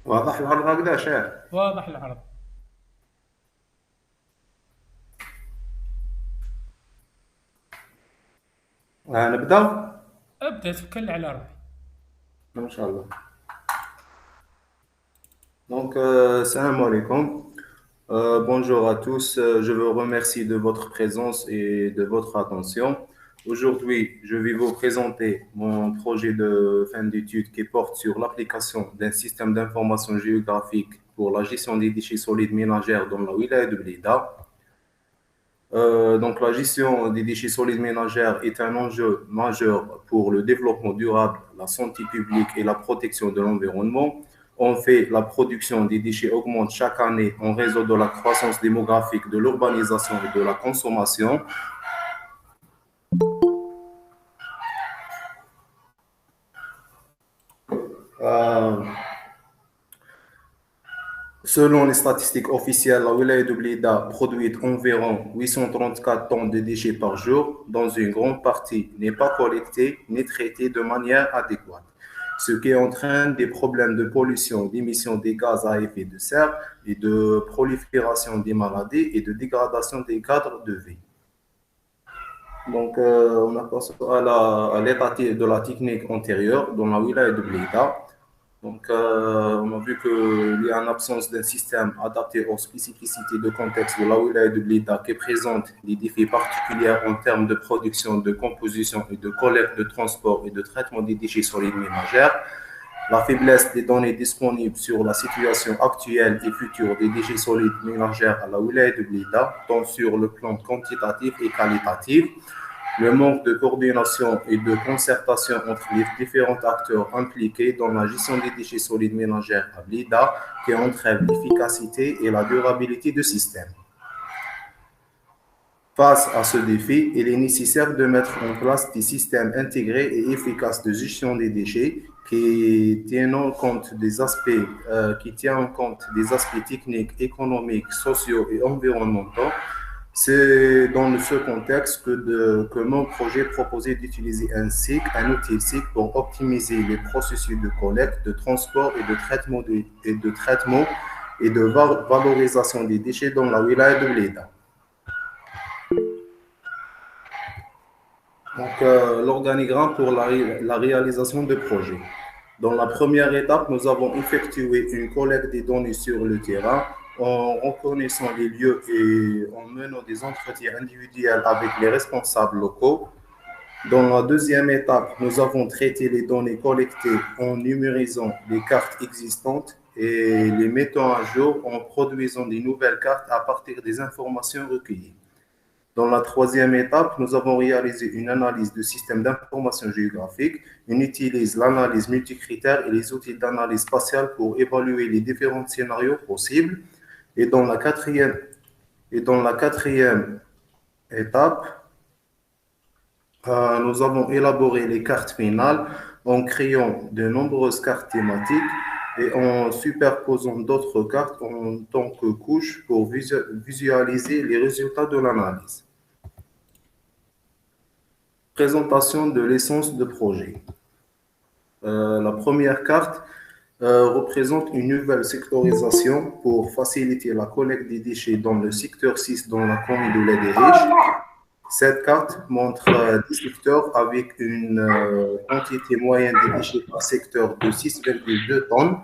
واضح العرض هكذا شاعر. واضح العرض. نبدأ. ابدأ توكل على ربي. إن شاء الله. Donc, salam alaikum. Bonjour à tous. Je vous remercie de votre présence et de votre attention. Aujourd'hui, je vais vous présenter mon projet de fin d'études qui porte sur l'application d'un système d'information géographique pour la gestion des déchets solides ménagères dans la wilaya de Blida. Donc, la gestion des déchets solides ménagères est un enjeu majeur pour le développement durable, la santé publique et la protection de l'environnement. En fait, la production des déchets augmente chaque année en raison de la croissance démographique, de l'urbanisation et de la consommation. Euh, Selon les statistiques officielles, la wilaya de Blida produit environ 834 tonnes de déchets par jour, dont une grande partie n'est pas collectée ni traitée de manière adéquate, ce qui entraîne des problèmes de pollution, d'émission des gaz à effet de serre et de prolifération des maladies et de dégradation des cadres de vie. Donc, on a passé à l'état de la technique antérieure dans la wilaya de Blida. Donc, on a vu qu'il y a une absence d'un système adapté aux spécificités de contexte de la wilaya de Blida qui présente des défis particuliers en termes de production, de composition et de collecte, de transport et de traitement des déchets solides ménagères. La faiblesse des données disponibles sur la situation actuelle et future des déchets solides ménagères à la wilaya de Blida, tant sur le plan quantitatif et qualitatif. Le manque de coordination et de concertation entre les différents acteurs impliqués dans la gestion des déchets solides ménagères à Blida qui entraîne l'efficacité et la durabilité du système. Face à ce défi, il est nécessaire de mettre en place des systèmes intégrés et efficaces de gestion des déchets qui tiennent en compte des aspects techniques, économiques, sociaux et environnementaux. C'est dans ce contexte que mon projet proposait d'utiliser un outil SIC pour optimiser les processus de collecte, de transport et de valorisation des déchets dans la wilaya de Blida. Donc, l'organigramme pour la réalisation de projet. Dans la première étape, nous avons effectué une collecte des données sur le terrain en reconnaissant les lieux et en menant des entretiens individuels avec les responsables locaux. Dans la deuxième étape, nous avons traité les données collectées en numérisant les cartes existantes et les mettant à jour en produisant des nouvelles cartes à partir des informations recueillies. Dans la troisième étape, nous avons réalisé une analyse de système d'information géographique. On utilise l'analyse multicritère et les outils d'analyse spatiale pour évaluer les différents scénarios possibles. Et dans la quatrième étape, nous avons élaboré les cartes finales en créant de nombreuses cartes thématiques et en superposant d'autres cartes en tant que couches pour visualiser les résultats de l'analyse. Présentation de l'essence de projet. La première carte représente une nouvelle sectorisation pour faciliter la collecte des déchets dans le secteur 6 dans la commune de l'Aide-et-Riche. Cette carte montre des secteurs avec une quantité moyenne des déchets par secteur de 6,2 tonnes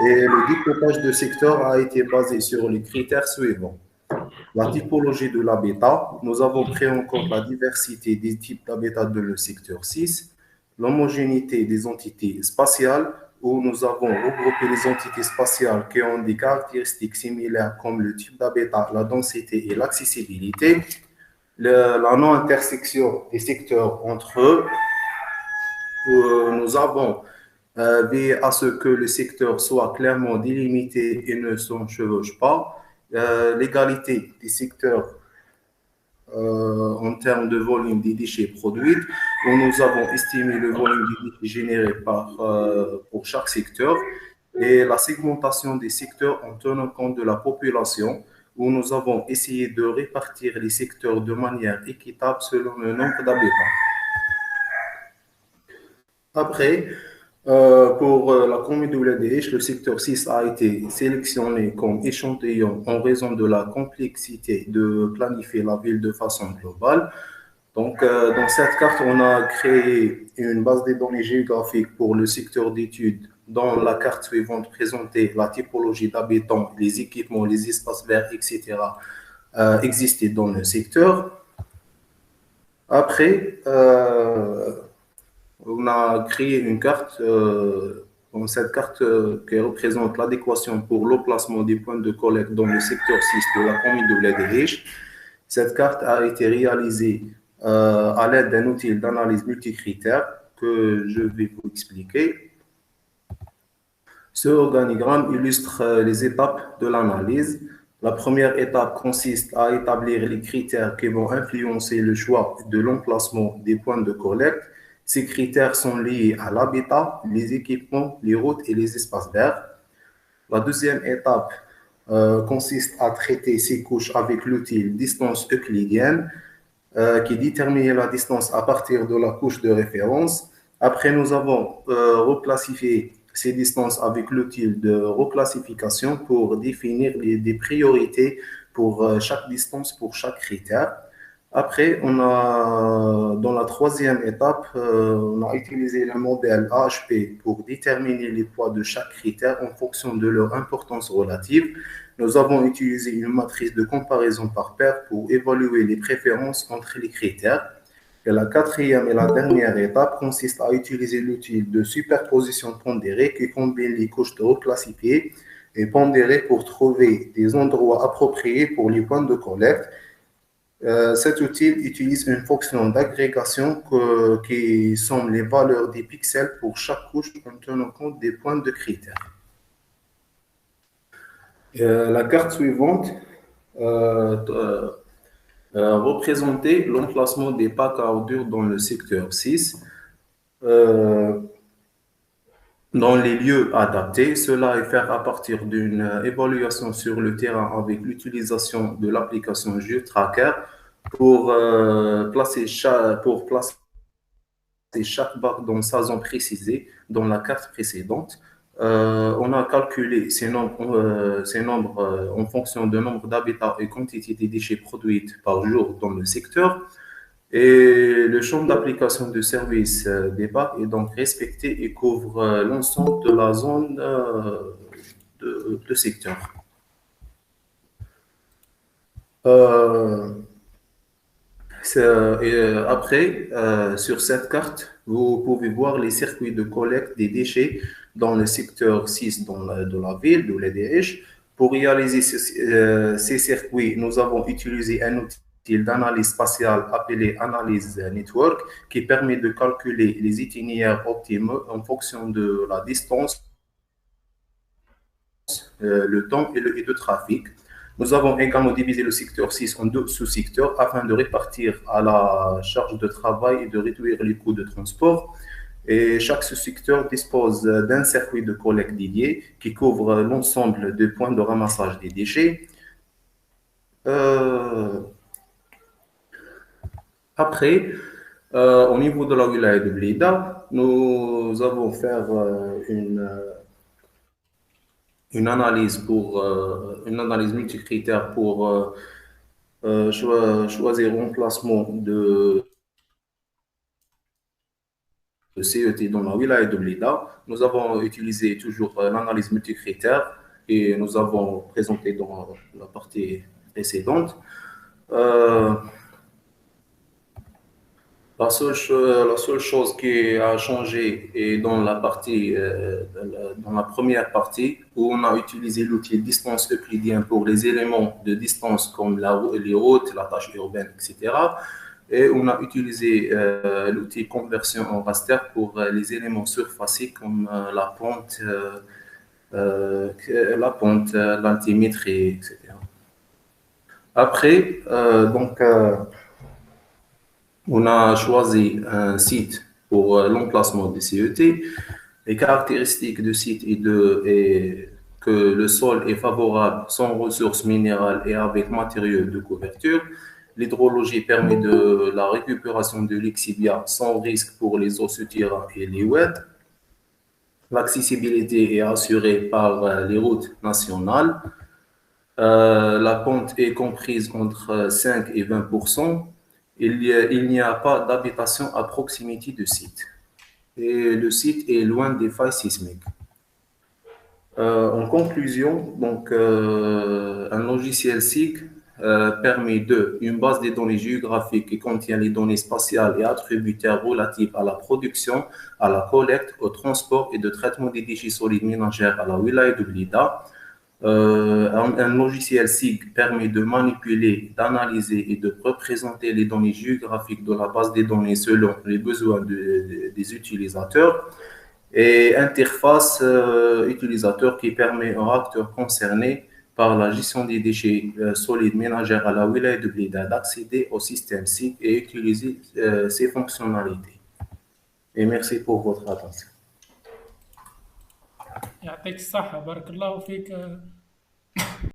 et le découpage de secteurs a été basé sur les critères suivants. La typologie de l'habitat, nous avons pris en compte la diversité des types d'habitat dans le secteur 6, l'homogénéité des entités spatiales, où nous avons regroupé les entités spatiales qui ont des caractéristiques similaires comme le type d'habitat, la densité et l'accessibilité, la non-intersection des secteurs entre eux. Nous avons veillé à ce que le secteur soit clairement délimité et ne s'enchevauche pas. L'égalité des secteurs en termes de volume des déchets produits, où nous avons estimé le volume des déchets générés pour chaque secteur, et la segmentation des secteurs en tenant compte de la population, où nous avons essayé de répartir les secteurs de manière équitable selon le nombre d'habitants. Après, Pour la commune de Ouladéch, le secteur 6 a été sélectionné comme échantillon en raison de la complexité de planifier la ville de façon globale. Donc, dans cette carte, on a créé une base de données géographiques pour le secteur d'études. Dans la carte suivante, présenter la typologie d'habitants, les équipements, les espaces verts, etc. Existaient dans le secteur. Après, on a créé une carte, dans cette carte qui représente l'adéquation pour l'emplacement des points de collecte dans le secteur 6 de la commune de Ouladéch. Cette carte a été réalisée à l'aide d'un outil d'analyse multicritère que je vais vous expliquer. Ce organigramme illustre les étapes de l'analyse. La première étape consiste à établir les critères qui vont influencer le choix de l'emplacement des points de collecte. Ces critères sont liés à l'habitat, les équipements, les routes et les espaces verts. La deuxième étape consiste à traiter ces couches avec l'outil distance euclidienne qui détermine la distance à partir de la couche de référence. Après, nous avons reclassifié ces distances avec l'outil de reclassification pour définir des priorités pour chaque distance, pour chaque critère. Après, dans la troisième étape, on a utilisé le modèle AHP pour déterminer les poids de chaque critère en fonction de leur importance relative. Nous avons utilisé une matrice de comparaison par paire pour évaluer les préférences entre les critères. Et la quatrième et la dernière étape consiste à utiliser l'outil de superposition pondérée qui combine les couches de reclassifiées et pondérées pour trouver des endroits appropriés pour les points de collecte. Cet outil utilise une fonction d'agrégation qui somme les valeurs des pixels pour chaque couche en tenant compte des points de critères. La carte suivante représentait l'emplacement des packs à ordures dans le secteur 6. Dans les lieux adaptés, cela est fait à partir d'une évaluation sur le terrain avec l'utilisation de l'application GeoTracker pour placer chaque barre dans sa zone précisée dans la carte précédente. On a calculé ces nombres en fonction du nombre d'habitats et quantité de déchets produits par jour dans le secteur. Et le champ d'application de service des bacs est donc respecté et couvre l'ensemble de la zone de secteur. Après, sur cette carte, vous pouvez voir les circuits de collecte des déchets dans le secteur 6 de la ville, de l'EDH. Pour réaliser ces circuits, nous avons utilisé un outil d'analyse spatiale appelé Analyse Network qui permet de calculer les itinéraires optimaux en fonction de la distance, le temps et le trafic. Nous avons également divisé le secteur 6 en 2 sous-secteurs afin de répartir à la charge de travail et de réduire les coûts de transport. Et chaque sous-secteur dispose d'un circuit de collecte dédié qui couvre l'ensemble des points de ramassage des déchets. Après, au niveau de la wilaya de Blida, nous avons fait une analyse multicritère pour choisir l'emplacement de CET dans la wilaya de Blida. Nous avons utilisé toujours l'analyse multicritère et nous avons présenté dans la partie précédente. La seule chose qui a changé est dans la première partie où on a utilisé l'outil distance euclidien pour les éléments de distance comme les routes, la tâche urbaine, etc. Et on a utilisé l'outil conversion en raster pour les éléments surfaciques comme la pente, l'altimétrie, etc. Après, on a choisi un site pour l'emplacement des CET. Les caractéristiques du site est que le sol est favorable sans ressources minérales et avec matériaux de couverture. L'hydrologie permet de la récupération de l'exibia sans risque pour les eaux souterraines et les oueds. L'accessibilité est assurée par les routes nationales. La pente est comprise entre 5 et 20%. Il n'y a pas d'habitation à proximité du site. Et le site est loin des failles sismiques. En conclusion, un logiciel SIG permet une base de données géographiques qui contient les données spatiales et attributaires relatives à la production, à la collecte, au transport et de traitement des déchets solides ménagers à la wilaya de Blida. Un logiciel SIG permet de manipuler, d'analyser et de représenter les données géographiques de la base des données selon les besoins des utilisateurs et interface utilisateur qui permet aux acteurs concernés par la gestion des déchets solides ménagers à la wilaya de Blida d'accéder au système SIG et utiliser ses fonctionnalités. Et merci pour votre attention. يعطيك الصحة، بارك الله فيك.